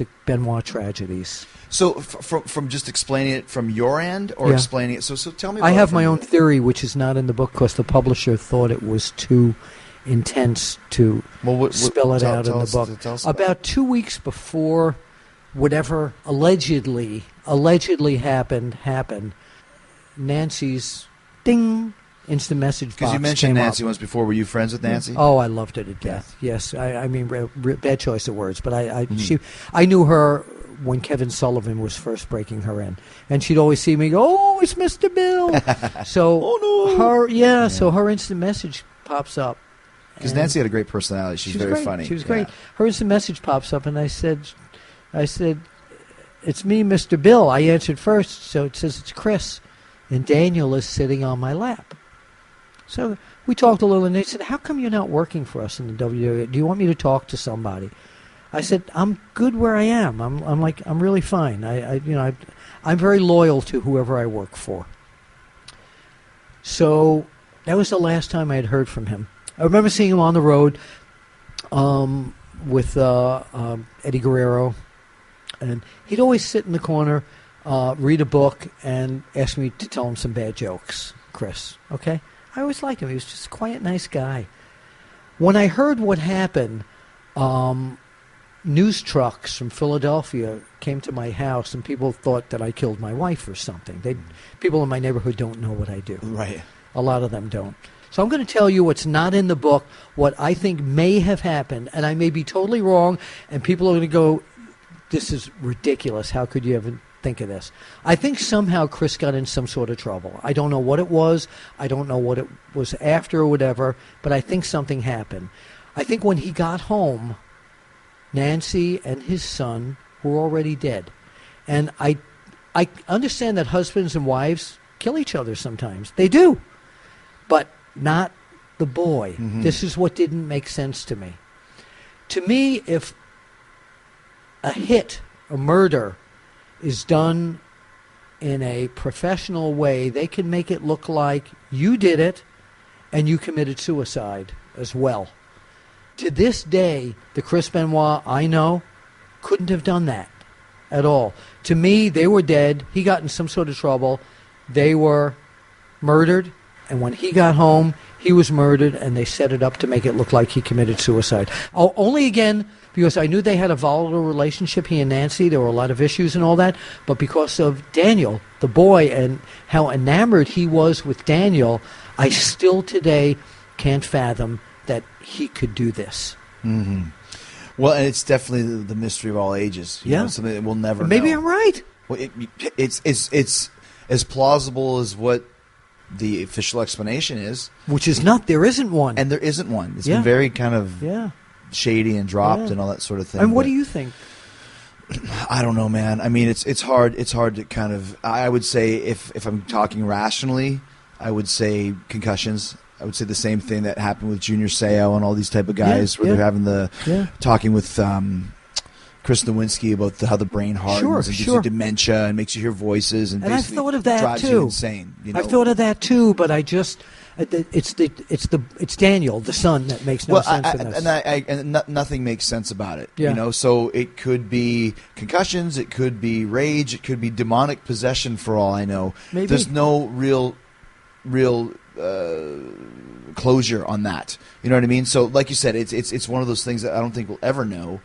the Benoit tragedies. So from just explaining it from your end or explaining it, so tell me about I have my own theory, which is not in the book because the publisher thought it was too intense to spell it out in the book. About 2 weeks before whatever allegedly happened, Nancy's ding instant message box because you mentioned came Nancy up. once before. Were you friends with Nancy? Oh, I loved her to death. Yes, I mean, bad choice of words, but I knew her when Kevin Sullivan was first breaking her in, and she'd always see me go, "Oh, it's Mr. Bill." So so her instant message pops up. Because Nancy had a great personality. She's very funny. She was great. Her instant message pops up, and I said, "It's me, Mr. Bill." I answered first, so it says it's Chris, and Daniel is sitting on my lap. So we talked a little, and they said, "How come you're not working for us in the WWE? Do you want me to talk to somebody?" I said, "I'm good where I am. I'm really fine. I'm very loyal to whoever I work for." So that was the last time I had heard from him. I remember seeing him on the road with Eddie Guerrero, and he'd always sit in the corner, read a book, and ask me to tell him some bad jokes. Chris, okay? I always liked him. He was just a quiet, nice guy. When I heard what happened, news trucks from Philadelphia came to my house, and people thought that I killed my wife or something. People in my neighborhood don't know what I do. Right. A lot of them don't. So I'm going to tell you what's not in the book, what I think may have happened, and I may be totally wrong, and people are going to go, "This is ridiculous. How could you ever think of this?" I think somehow Chris got in some sort of trouble. I don't know what it was. I don't know what it was after or whatever, but I think something happened. I think when he got home, Nancy and his son were already dead. And I understand that husbands and wives kill each other sometimes. They do. But not the boy. Mm-hmm. This is what didn't make sense to me. To me, if a murder, is done in a professional way, they can make it look like you did it and you committed suicide as well. To this day, the Chris Benoit I know couldn't have done that at all. To me, they were dead. He got in some sort of trouble. They were murdered. And when he got home, he was murdered, and they set it up to make it look like he committed suicide. Oh, only again, because I knew they had a volatile relationship, he and Nancy. There were a lot of issues and all that. But because of Daniel, the boy, and how enamored he was with Daniel, I still today can't fathom that he could do this. Mm-hmm. Well, and it's definitely the mystery of all ages. You know, something that we'll never know. Maybe I'm right. Well, it's as plausible as what the official explanation is. Which is not. There isn't one. And there isn't one. It's been very kind of shady and dropped and all that sort of thing. And what do you think? I don't know, man. I mean, it's hard to kind of... I would say, if I'm talking rationally, I would say concussions. I would say the same thing that happened with Junior Seau and all these type of guys where they're having talking with Chris Nowinski about how the brain hardens and gives you dementia and makes you hear voices and I've thought of that drives too. You insane. You know? I've thought of that too, but I just it's Daniel, the son, that makes no sense in this. And nothing makes sense about it. Yeah. You know, so it could be concussions, it could be rage, it could be demonic possession. For all I know, Maybe. There's no real closure on that. You know what I mean? So, like you said, it's one of those things that I don't think we'll ever know.